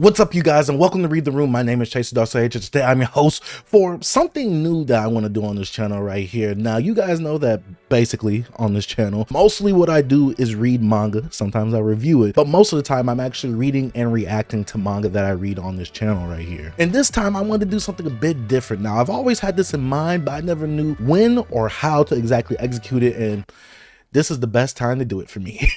What's up, you guys, and welcome to Read the Room. My name is Chase Darcy H. Today I'm your host for something new that I want to do on this channel right here. Now, you guys know that basically on this channel, mostly what I do is read manga. Sometimes I review it, but most of the time I'm actually reading and reacting to manga that I read on this channel right here. And this time I wanted to do something a bit different. Now, I've always had this in mind, but I never knew when or how to exactly execute it, and this is the best time to do it for me.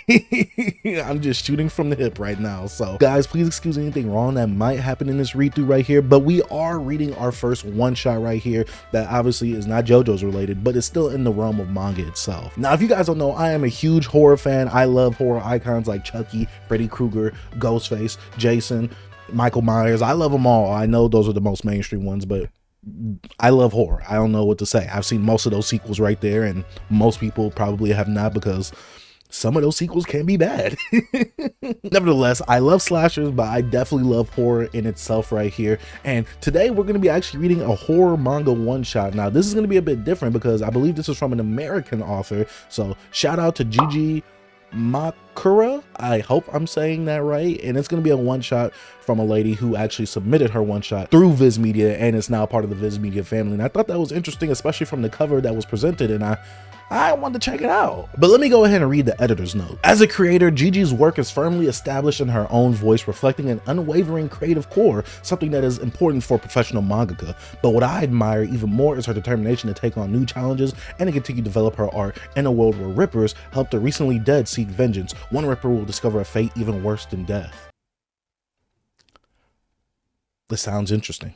I'm just shooting from the hip right now. So guys, please excuse anything wrong that might happen in this read through right here, but we are reading our first one shot right here that obviously is not JoJo's related, but it's still in the realm of manga itself. Now, if you guys don't know, I am a huge horror fan. I love horror icons like Chucky, Freddy Krueger, Ghostface, Jason, Michael Myers. I love them all. I know those are the most mainstream ones, but I love horror. I don't know what to say. I've seen most of those sequels right there, and most people probably have not because some of those sequels can be bad. Nevertheless, I love slashers, but I definitely love horror in itself right here. And today we're going to be actually reading a horror manga one-shot. Now, this is going to be a bit different because I believe this is from an American author. So shout out to Gigi Murakami. I hope I'm saying that right. And it's going to be a one-shot from a lady who actually submitted her one-shot through Viz Media and is now part of the Viz Media family. And I thought that was interesting, especially from the cover that was presented, and I wanted to check it out. But let me go ahead and read the editor's note. As a creator, Gigi's work is firmly established in her own voice, reflecting an unwavering creative core, something that is important for a professional mangaka. But what I admire even more is her determination to take on new challenges and to continue to develop her art in a world where Rippers help the recently dead seek vengeance. One Ripper will discover a fate even worse than death. This sounds interesting.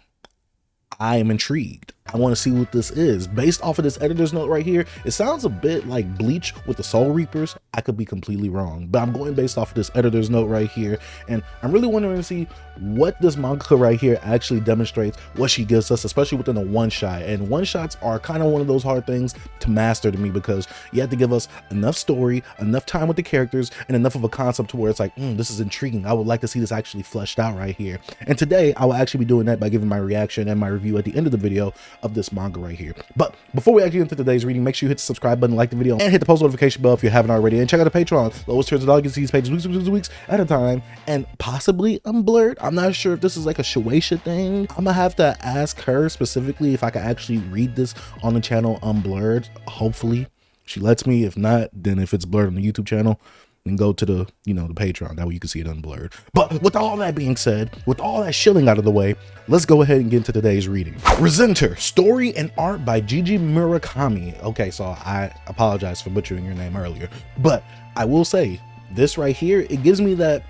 I am intrigued. I want to see what this is. Based off of this editor's note right here, it sounds a bit like Bleach with the Soul Reapers. I could be completely wrong, but I'm going based off of this editor's note right here, and I'm really wondering to see what this mangaka right here actually demonstrates, what she gives us, especially within a one-shot. And one-shots are kind of one of those hard things to master to me because you have to give us enough story, enough time with the characters, and enough of a concept to where it's like, this is intriguing. I would like to see this actually fleshed out right here. And today, I will actually be doing that by giving my reaction and my review at the end of the video of this manga right here. But before we actually get into today's reading, make sure you hit the subscribe button, like the video, and hit the post notification bell if you haven't already. And check out the Patreon. Lowest tiers of dog, you can see these pages weeks at a time, and possibly unblurred. I'm not sure if this is like a Shueisha thing. I'm gonna have to ask her specifically if I can actually read this on the channel unblurred. Hopefully she lets me. If not, then if it's blurred on the YouTube channel, then go to the, the Patreon. That way you can see it unblurred. But with all that being said, with all that shilling out of the way, let's go ahead and get into today's reading. Resenter, story and art by Gigi Murakami. Okay, so I apologize for butchering your name earlier, but I will say this right here, it gives me that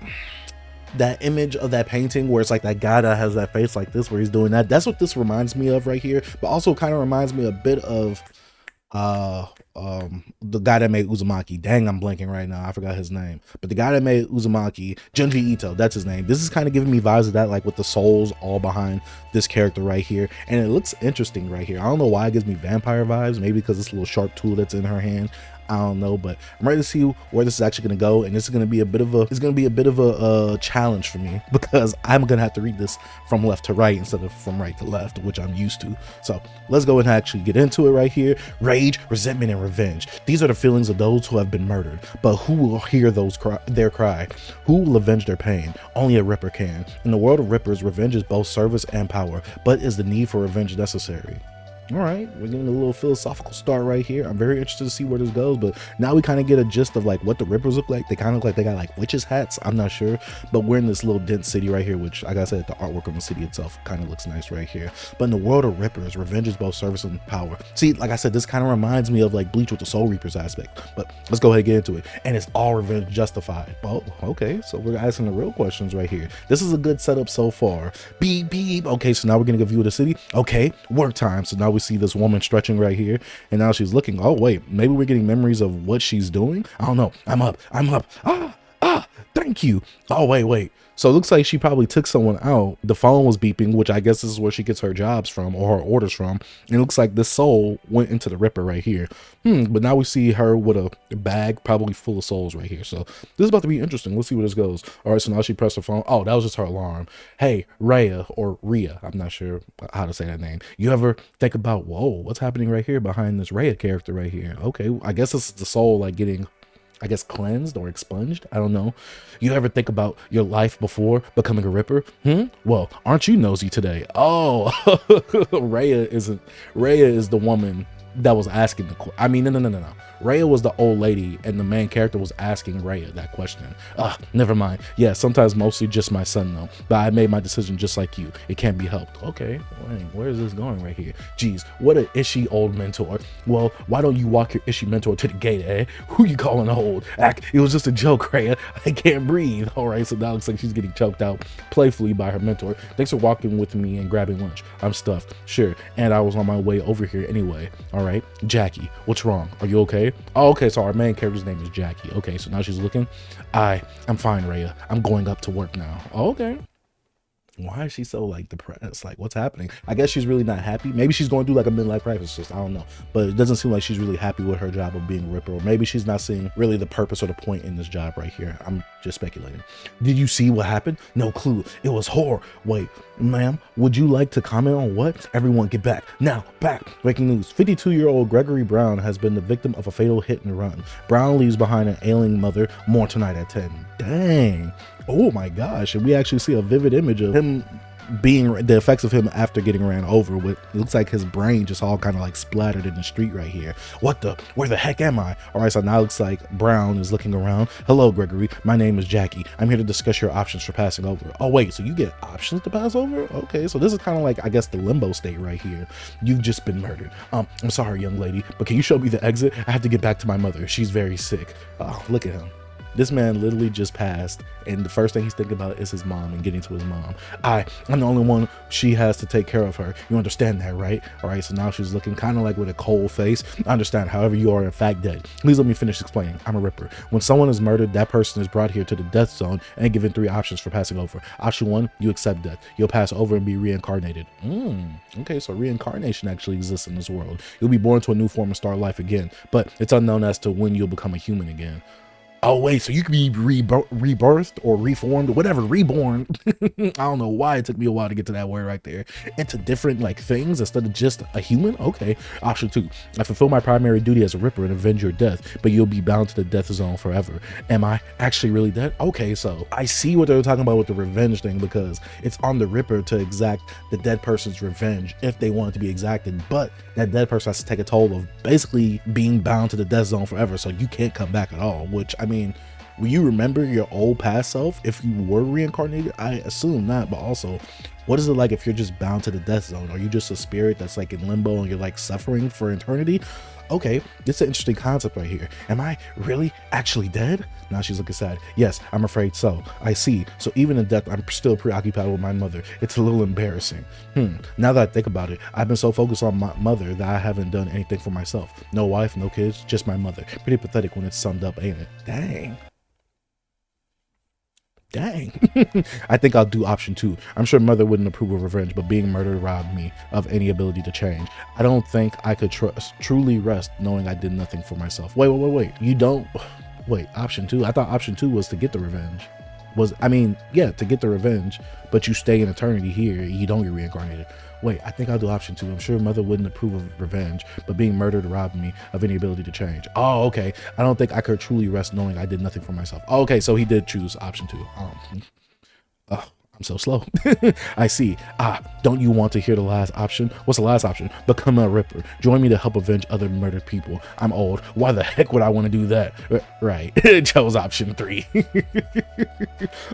image of that painting where it's like that guy that has that face like this, where he's doing that. That's what this reminds me of right here, but also kind of reminds me a bit of the guy that made Uzumaki. Dang, I'm blanking right now. I forgot his name. But the guy that made Uzumaki, Junji Ito, that's his name. This is kind of giving me vibes of that, like with the souls all behind this character right here. And it looks interesting right here. I don't know why it gives me vampire vibes. Maybe because it's a little sharp tool that's in her hand. I don't know, but I'm ready to see where this is actually going to go, and this is going to be a bit of a challenge for me because I'm going to have to read this from left to right instead of from right to left, which I'm used to. So let's go and actually get into it right here. Rage, resentment, and revenge. These are the feelings of those who have been murdered, but who will hear their cry? Who will avenge their pain? Only a Ripper can. In the world of Rippers, revenge is both service and power, but is the need for revenge necessary? All right, we're getting a little philosophical start right here. I'm very interested to see where this goes, but now we kind of get a gist of like what the Rippers look like. They kind of look like they got like witches hats. I'm not sure, but we're in this little dense city right here, which, like I said, the artwork of the city itself kind of looks nice right here. But in the world of Rippers, revenge is both service and power. See, like I said, this kind of reminds me of like Bleach with the Soul Reapers aspect, but let's go ahead and get into it. And it's all revenge justified. Well, okay, so we're asking the real questions right here. This is a good setup so far. Beep, beep. Okay, so now we're getting a view of the city. Okay, work time. So now we see this woman stretching right here, and now she's looking. Oh wait, maybe we're getting memories of what she's doing. I don't know. I'm up. Thank you. Oh wait, so it looks like she probably took someone out. The phone was beeping, which I guess this is where she gets her jobs from or her orders from. And it looks like this soul went into the Ripper right here. But now we see her with a bag probably full of souls right here. So this is about to be interesting. Let's see where this goes. All right, so now she pressed her phone. Oh, that was just her alarm. Hey, Rhea, or Rhea, I'm not sure how to say that name. You ever think about, whoa, what's happening right here behind this Rhea character right here? Okay, I guess this is the soul like getting I guess cleansed or expunged. I don't know. You ever think about your life before becoming a Ripper? Well, aren't you nosy today? Oh, Rhea is the woman that was asking I mean, no. Rhea was the old lady, and the main character was asking Rhea that question. Never mind. Yeah, sometimes mostly just my son though. But I made my decision just like you. It can't be helped. Okay, where is this going right here? Geez, what an ishy old mentor. Well, why don't you walk your ishy mentor to the gate, eh? Who you calling old? It was just a joke, Rhea. I can't breathe. All right, so now it looks like she's getting choked out playfully by her mentor. Thanks for walking with me and grabbing lunch. I'm stuffed. Sure, and I was on my way over here anyway. All right, Jackie, what's wrong? Are you okay? Oh, okay, so our main character's name is Jackie. Okay, so now she's looking. I'm fine, Rhea. I'm going up to work now. Oh, okay. Why is she so like depressed? Like, what's happening? I guess she's really not happy. Maybe she's going through like a midlife crisis. I don't know, but it doesn't seem like she's really happy with her job of being a Ripper, or maybe she's not seeing really the purpose or the point in this job right here. I'm just speculating. Did you see what happened? No clue. It was horror. Wait, ma'am, would you like to comment on what? Everyone get back now. Back. Breaking news: 52-year-old Gregory Brown has been the victim of a fatal hit and run. Brown leaves behind an ailing mother. More tonight at 10. Dang. Oh my gosh, and we actually see a vivid image of him being the effects of him after getting ran over with. It looks like his brain just all kind of like splattered in the street right here. Where the heck am I? All right, so now it looks like Brown is looking around. Hello, Gregory. My name is Jackie. I'm here to discuss your options for passing over. Oh wait, so you get options to pass over? Okay, so this is kind of like, I guess, the limbo state right here. You've just been murdered. I'm sorry, young lady, but can you show me the exit? I have to get back to my mother. She's very sick. Oh, look at him. This man literally just passed, and the first thing he's thinking about is his mom and getting to his mom. I'm the only one she has to take care of her. You understand that, right? All right, so now she's looking kind of like with a cold face. I understand, however, you are in fact dead. Please let me finish explaining. I'm a Ripper. When someone is murdered, that person is brought here to the death zone and given 3 options for passing over. Option 1, you accept death. You'll pass over and be reincarnated. Okay, so reincarnation actually exists in this world. You'll be born to a new form and start life again, but it's unknown as to when you'll become a human again. Oh wait, so you could be rebirthed or reformed or whatever, reborn. I don't know why it took me a while to get to that word right there. Into different like things instead of just a human. Okay. Option 2, I fulfill my primary duty as a Ripper and avenge your death, but you'll be bound to the death zone forever. Am I actually really dead? Okay, so I see what they were talking about with the revenge thing, because it's on the Ripper to exact the dead person's revenge if they want it to be exacted, but that dead person has to take a toll of basically being bound to the death zone forever, so you can't come back at all. Which, I mean, will you remember your old past self if you were reincarnated? I assume not, but also, what is it like if you're just bound to the death zone? Are you just a spirit that's like in limbo and you're like suffering for eternity? Okay, this is an interesting concept right here. Am I really actually dead? Now she's looking sad. Yes, I'm afraid so. I see. So even in death, I'm still preoccupied with my mother. It's a little embarrassing. Now that I think about it, I've been so focused on my mother that I haven't done anything for myself. No wife, no kids, just my mother. Pretty pathetic when it's summed up, ain't it? Dang. I think I'll do option 2. I'm sure mother wouldn't approve of revenge, but being murdered robbed me of any ability to change. I don't think I could truly rest knowing I did nothing for myself. Wait. You don't. Wait, option 2? I thought option 2 was to get the revenge. Yeah, to get the revenge, but you stay in eternity here. You don't get reincarnated. Wait, I think I'll do option 2. I'm sure mother wouldn't approve of revenge, but being murdered robbed me of any ability to change. Oh, okay. I don't think I could truly rest knowing I did nothing for myself. Oh, okay, so he did choose option 2. I'm so slow. I see. Don't you want to hear the last option? What's the last option? Become a Ripper. Join me to help avenge other murdered people. I'm old. Why the heck would I want to do that? Right. Chose option 3.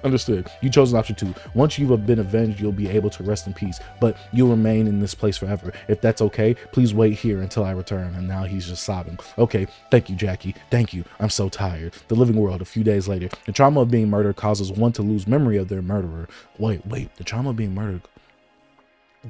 Understood. You chose option 2. Once you've been avenged, you'll be able to rest in peace, but you'll remain in this place forever. If that's okay, please wait here until I return. And now he's just sobbing. Okay. Thank you, Jackie. Thank you. I'm so tired. The living world. A few days later, the trauma of being murdered causes one to lose memory of their murderer. Wait, the trauma of being murdered.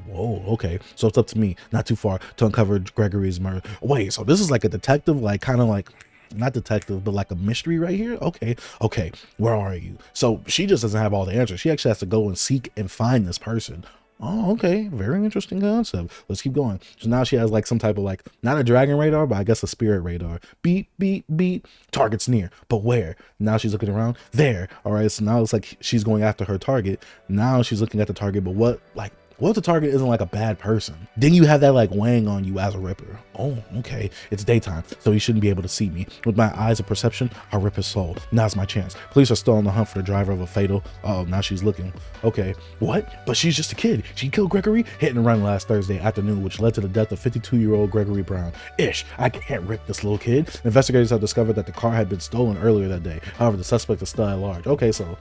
Whoa, okay. So it's up to me, not too far, to uncover Gregory's murder. Wait, so this is like a detective, like kind of like, not detective, but like a mystery right here? Okay, where are you? So she just doesn't have all the answers. She actually has to go and seek and find this person. Oh, okay. Very interesting concept. Let's keep going. So now she has like some type of like, not a dragon radar, but I guess a spirit radar. Beep, beep, beep. Target's near. But where? Now she's looking around. There. All right. So now it's like she's going after her target. Now she's looking at the target, but what, like, What if the target isn't like a bad person? Then you have that like weighing on you as a ripper. Oh, okay. It's daytime, so he shouldn't be able to see me. With my eyes of perception, I'll rip his soul. Now's my chance. Police are still on the hunt for the driver of a fatal. Oh, now she's looking. Okay. What? But she's just a kid. She killed Gregory? Hit and run last Thursday afternoon, which led to the death of 52-year-old Gregory Brown. Ish. I can't rip this little kid. Investigators have discovered that the car had been stolen earlier that day. However, the suspect is still at large. Okay, so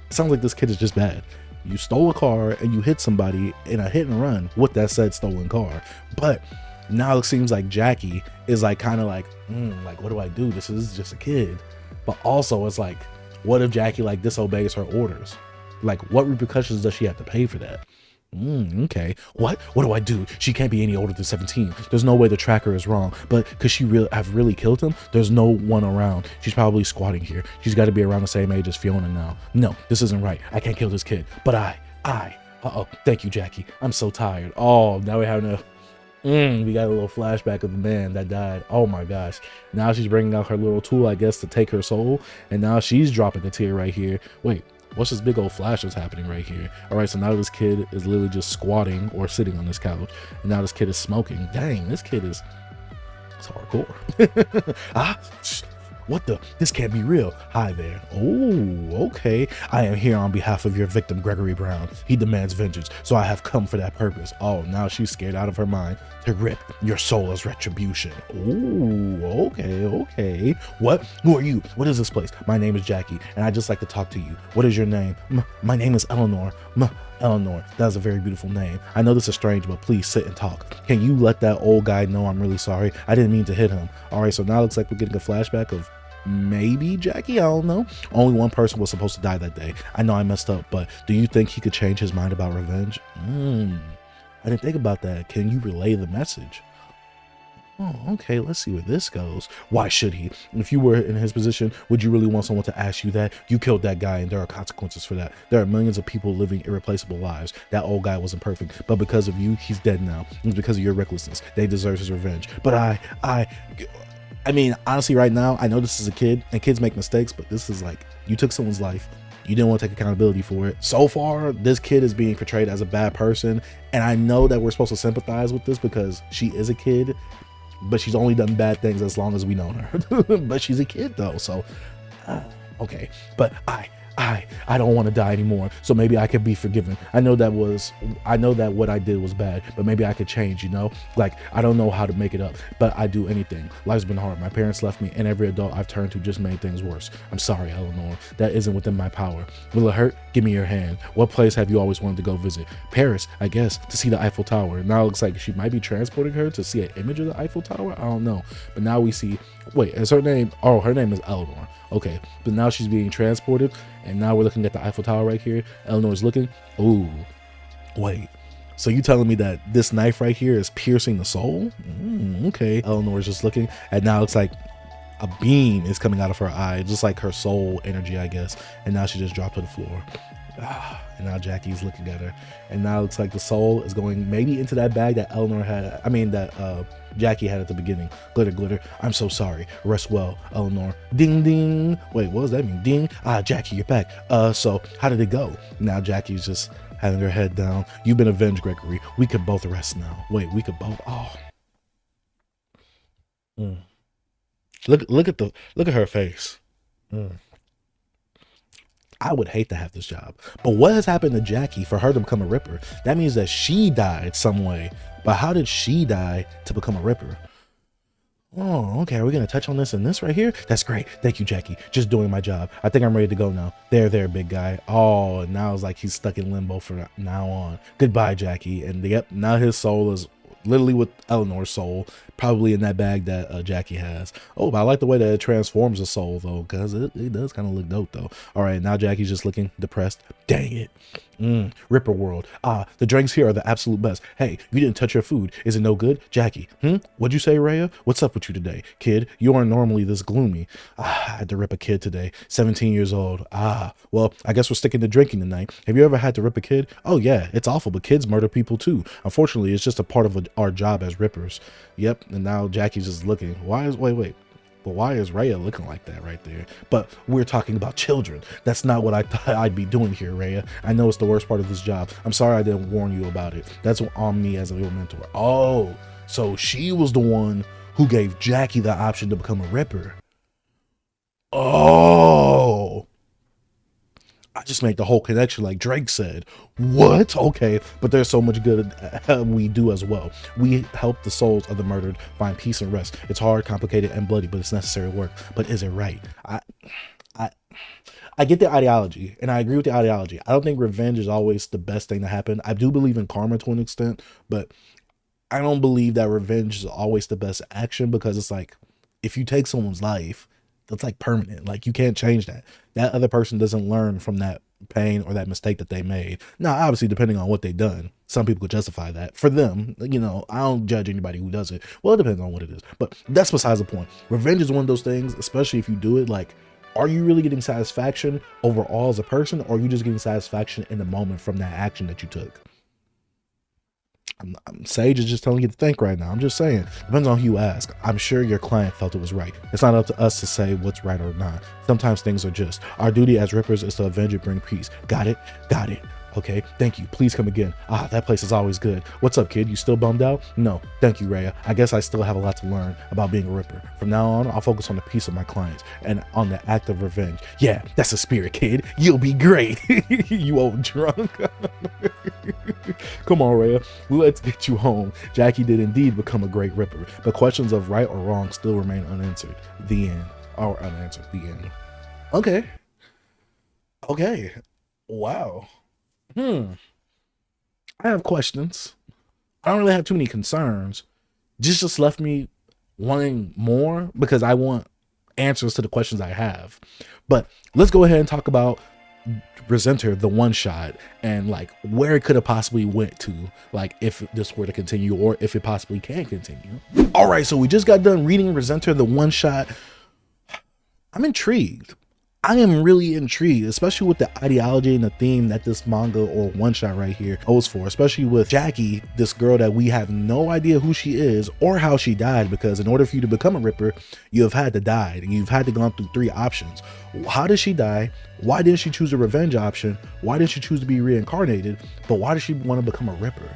it sounds like this kid is just bad. You stole a car and you hit somebody in a hit and run with that said stolen car. But now it seems like Jackie is like kind of like, like, what do I do? This is just a kid. But also it's like, what if Jackie like disobeys her orders? Like, what repercussions does she have to pay for that? Okay. What do I do? She can't be any older than 17. There's no way the tracker is wrong, but could she have really killed him? There's no one around. She's probably squatting here. She's got to be around the same age as Fiona now. No, this isn't right. I can't kill this kid, but thank you, Jackie. I'm so tired. Oh, now we have we got a little flashback of the man that died. Oh my gosh. Now she's bringing out her little tool, I guess, to take her soul, and now she's dropping a tear right here. Wait, what's this big old flash that's happening right here? All right, so now this kid is literally just squatting or sitting on this couch, and now this kid is smoking. Dang, this kid is, it's hardcore. What the? This can't be real. Hi there. Oh, okay. I am here on behalf of your victim, Gregory Brown. He demands vengeance, so I have come for that purpose. Oh, now she's scared out of her mind to rip your soul as retribution. Oh, okay. What? Who are you? What is this place? My name is Jackie, and I just like to talk to you. What is your name? My name is Eleanor. Eleanor, that's a very beautiful name. I know this is strange, but please sit and talk. Can you let that old guy know I'm really sorry? I didn't mean to hit him. All right, so now it looks like we're getting a flashback of maybe Jackie. I don't know. Only one person was supposed to die that day. I know I messed up, but do you think he could change his mind about revenge? I didn't think about that. Can you relay the message? Oh, okay, let's see where this goes. Why should he? If you were in his position, would you really want someone to ask you that? You killed that guy and there are consequences for that. There are millions of people living irreplaceable lives. That old guy wasn't perfect, but because of you, he's dead now. It's because of your recklessness. They deserve his revenge. But I mean, honestly, right now, I know this is a kid and kids make mistakes, but this is like, you took someone's life. You didn't want to take accountability for it. So far, this kid is being portrayed as a bad person. And I know that we're supposed to sympathize with this because she is a kid, but she's only done bad things as long as we know her. But she's a kid though, so okay. But I don't want to die anymore, so maybe I could be forgiven. I know that what I did was bad, but maybe I could change, you know? Like, I don't know how to make it up, but I do anything. Life's been hard. My parents left me, and every adult I've turned to just made things worse. I'm sorry, Eleanor. That isn't within my power. Will it hurt? Give me your hand. What place have you always wanted to go visit? Paris, I guess, to see the Eiffel Tower. Now it looks like she might be transporting her to see an image of the Eiffel Tower. I don't know. But now we see, wait, is her name? Oh, her name is Eleanor. Okay, but now she's being transported, and now we're looking at the Eiffel Tower right here. Eleanor's looking. Ooh, wait. So you telling me that this knife right here is piercing the soul? Okay. Eleanor's just looking, and now it's like a beam is coming out of her eye, just like her soul energy, I guess. And now she just dropped to the floor. And now Jackie's looking at her, and now it's like the soul is going maybe into that bag that Eleanor had. I mean that Jackie had at the beginning. Glitter, glitter. I'm so sorry. Rest well, Eleanor. Ding, ding. Wait, what does that mean? Ding. Jackie, you're back. So how did it go? Now Jackie's just having her head down. You've been avenged, Gregory. We could both rest now. Wait, we could both. Oh. Look at her face. I would hate to have this job. But what has happened to Jackie for her to become a Ripper? That means that she died some way. But how did she die to become a Ripper? Oh, okay. Are we going to touch on this and this right here? That's great. Thank you, Jackie. Just doing my job. I think I'm ready to go now. There, big guy. Oh, and now it's like he's stuck in limbo from now on. Goodbye, Jackie. And yep, now his soul is literally with Eleanor's soul, probably in that bag that Jackie has. Oh, but I like the way that it transforms the soul though, because it does kind of look dope though. All right, now Jackie's just looking depressed. Dang it. Ripper world. The drinks here are the absolute best. Hey, you didn't touch your food. Is it no good? Jackie, what'd you say, Rhea? What's up with you today? Kid, you aren't normally this gloomy. I had to rip a kid today. 17 years old. Well, I guess we're sticking to drinking tonight. Have you ever had to rip a kid? Oh yeah, it's awful, but kids murder people too. Unfortunately, it's just a part of our job as rippers. Yep, and now Jackie's just looking. Wait. But why is Rhea looking like that right there? But we're talking about children. That's not what I thought I'd be doing here, Rhea. I know it's the worst part of this job. I'm sorry I didn't warn you about it. That's on me as a real mentor. Oh, so she was the one who gave Jackie the option to become a Ripper. Oh, I just made the whole connection like Drake said. What? Okay, but there's so much good we do as well. We help the souls of the murdered find peace and rest. It's hard, complicated, and bloody, but it's necessary work. But is it right? I get the ideology, and I agree with the ideology. I don't think revenge is always the best thing to happen. I do believe in karma to an extent, but I don't believe that revenge is always the best action, because it's like, if you take someone's life, that's like permanent. Like, you can't change that. That other person doesn't learn from that pain or that mistake that they made. Now, obviously, depending on what they've done, some people could justify that for them. You know, I don't judge anybody who does it. Well, it depends on what it is, but that's besides the point. Revenge is one of those things, especially if you do it, like, are you really getting satisfaction overall as a person, or are you just getting satisfaction in the moment from that action that you took? Sage is just telling you to think right now. I'm just saying, depends on who you ask. I'm sure your client felt it was right. It's not up to us to say what's right or not. Sometimes things are just. Our duty as Rippers is to avenge and bring peace. Got it? Got it. Okay, thank you. Please come again. Ah, that place is always good. What's up, kid? You still bummed out? No, thank you, Rhea. I guess I still have a lot to learn about being a Ripper. From now on, I'll focus on the peace of my clients and on the act of revenge. Yeah, that's a spirit, kid. You'll be great. You old drunk. Come on, Rhea. Let's get you home. Jackie did indeed become a great Ripper, but questions of right or wrong still remain unanswered. The end. Or unanswered. The end. Okay. Okay. Wow. I have questions. I don't really have too many concerns. Just left me wanting more, because I want answers to the questions I have. But let's go ahead and talk about Resenter, the one shot, and like where it could have possibly went to, like if this were to continue, or if it possibly can continue. All right, so we just got done reading Resenter, the one shot. I'm intrigued. I am really intrigued, especially with the ideology and the theme that this manga or one shot right here goes for, especially with Jackie, this girl that we have no idea who she is or how she died, because in order for you to become a Ripper, you have had to die, and you've had to go through 3 options. How did she die? Why didn't she choose a revenge option? Why didn't she choose to be reincarnated? But why does she want to become a Ripper?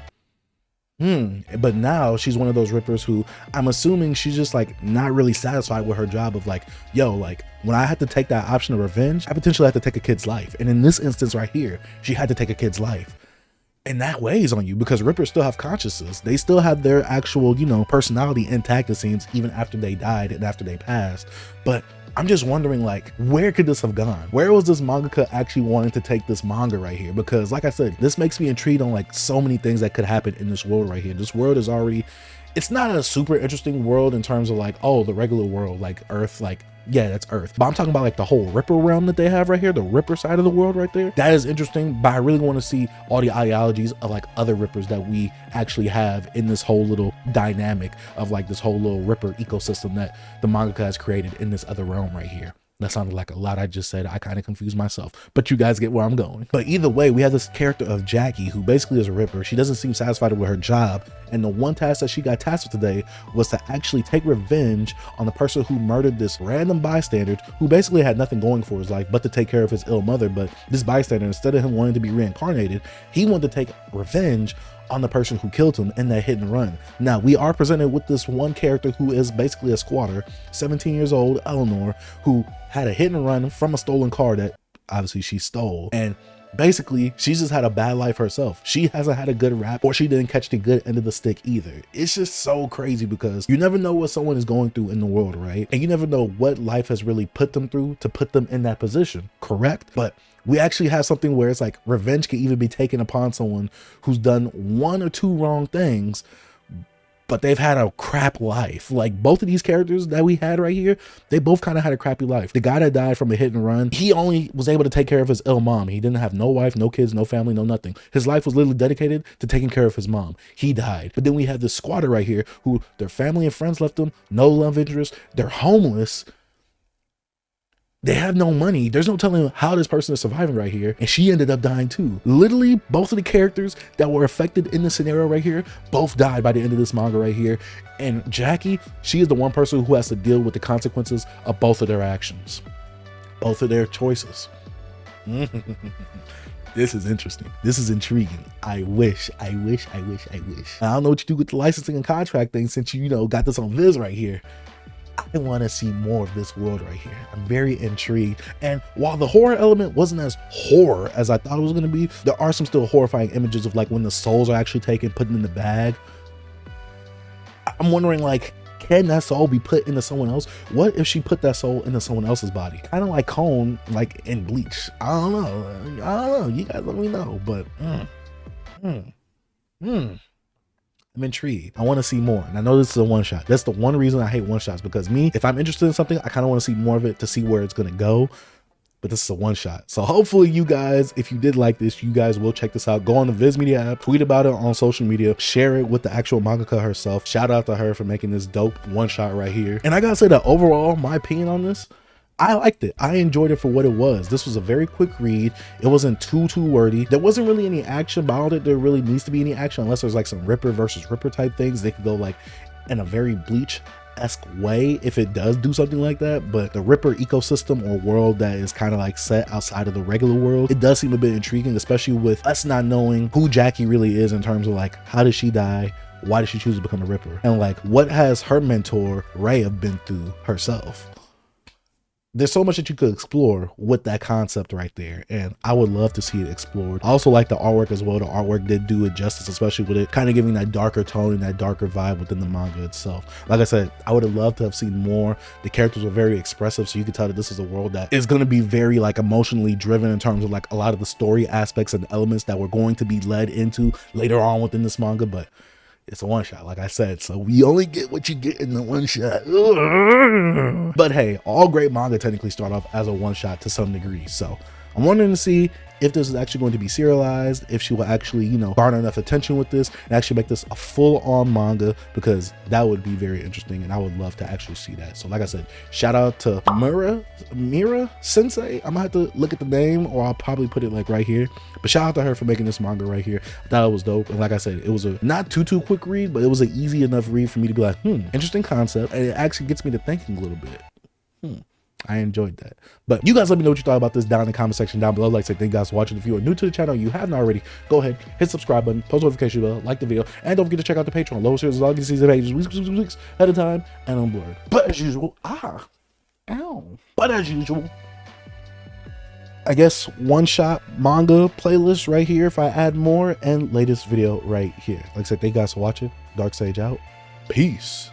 But now she's one of those Rippers who, I'm assuming she's just like not really satisfied with her job of like, yo, like when I had to take that option of revenge, I potentially had to take a kid's life. And in this instance right here, she had to take a kid's life. And that weighs on you, because Rippers still have consciousness. They still have their actual, you know, personality intact, it seems, even after they died and after they passed. But I'm just wondering, like, where could this have gone? Where was this mangaka actually wanting to take this manga right here? Because like I said, this makes me intrigued on like so many things that could happen in this world right here. This world is already, it's not a super interesting world in terms of like, oh, the regular world, like Earth, like, yeah, that's Earth. But I'm talking about like the whole Ripper realm that they have right here, the Ripper side of the world right there. That is interesting, but I really want to see all the ideologies of like other Rippers that we actually have in this whole little dynamic of like this whole little Ripper ecosystem that the mangaka has created in this other realm right here. That sounded like a lot I just said. I kind of confused myself, but you guys get where I'm going. But either way, we have this character of Jackie, who basically is a Ripper. She doesn't seem satisfied with her job, and the one task that she got tasked with today was to actually take revenge on the person who murdered this random bystander who basically had nothing going for his life but to take care of his ill mother. But this bystander, instead of him wanting to be reincarnated, he wanted to take revenge on the person who killed him in that hit and run. Now we are presented with this one character who is basically a squatter, 17 years old, Eleanor, who had a hit and run from a stolen car that obviously she stole, and basically she's just had a bad life herself. She hasn't had a good rap, or she didn't catch the good end of the stick either. It's just so crazy, because you never know what someone is going through in the world, right? And you never know what life has really put them through to put them in that position, correct? But we actually have something where it's like revenge can even be taken upon someone who's done 1 or 2 wrong things, but they've had a crap life. Like both of these characters that we had right here, they both kind of had a crappy life. The guy that died from a hit and run, he only was able to take care of his ill mom. He didn't have no wife, no kids, no family, no nothing. His life was literally dedicated to taking care of his mom. He died. But then we have this squatter right here who their family and friends left them, no love interest, they're homeless. They have no money. There's no telling how this person is surviving right here. And she ended up dying too. Literally, both of the characters that were affected in this scenario right here, both died by the end of this manga right here. And Jackie, she is the one person who has to deal with the consequences of both of their actions, both of their choices. This is interesting. This is intriguing. I wish. I don't know what you do with the licensing and contract thing since you know, got this on Viz right here. I want to see more of this world right here. I'm very intrigued. And while the horror element wasn't as horror as I thought it was going to be, there are some still horrifying images of like when the souls are actually taken, put in the bag. I'm wondering, like, can that soul be put into someone else? What if she put that soul into someone else's body? Kind of like Cone, like in Bleach. I don't know. You guys let me know. But I'm intrigued. I want to see more. And I know this is a one shot. That's the one reason I hate one shots, because me, if I'm interested in something, I kind of want to see more of it to see where it's going to go. But this is a one shot. So hopefully you guys, if you did like this, you guys will check this out. Go on the Viz Media app, tweet about it on social media, share it with the actual mangaka herself. Shout out to her for making this dope one shot right here. And I gotta say that overall, my opinion on this, I liked it. I enjoyed it for what it was. This was a very quick read. It wasn't too wordy. There wasn't really any action, but I don't think there really needs to be any action unless there's like some Ripper versus Ripper type things. They could go like in a very Bleach-esque way if it does do something like that. But the Ripper ecosystem or world that is kind of like set outside of the regular world, it does seem a bit intriguing, especially with us not knowing who Jackie really is in terms of like, how did she die? Why did she choose to become a Ripper? And like, what has her mentor Rhea been through herself? There's so much that you could explore with that concept right there, and I would love to see it explored. I also like the artwork as well. The artwork did do it justice, especially with it kind of giving that darker tone and that darker vibe within the manga itself. Like I said, I would have loved to have seen more. The characters were very expressive, so you could tell that this is a world that is going to be very like emotionally driven in terms of like a lot of the story aspects and elements that were going to be led into later on within this manga. But it's a one shot, like I said, so we only get what you get in the one shot. But hey, all great manga technically start off as a one shot to some degree. So I'm wondering to see if this is actually going to be serialized, if she will actually, you know, garner enough attention with this and actually make this a full-on manga, because that would be very interesting and I would love to actually see that. So like I said, shout out to Mira Sensei. I'm gonna have to look at the name, or I'll probably put it like right here, but shout out to her for making this manga right here. I thought it was dope, and like I said, it was a not too quick read, but it was an easy enough read for me to be like, interesting concept, and it actually gets me to thinking a little bit. I enjoyed that. But you guys let me know what you thought about this down in the comment section down below. Like I said, thank you guys for watching. If you are new to the channel and you haven't already, go ahead, hit the subscribe button, post notification bell, like the video, and don't forget to check out the Patreon. Lowest tiers, all these season pages, weeks at a time, and unblurred. But as usual, But as usual, I guess one shot manga playlist right here if I add more, and latest video right here. Like I said, thank you guys for watching. Dark Sage out. Peace.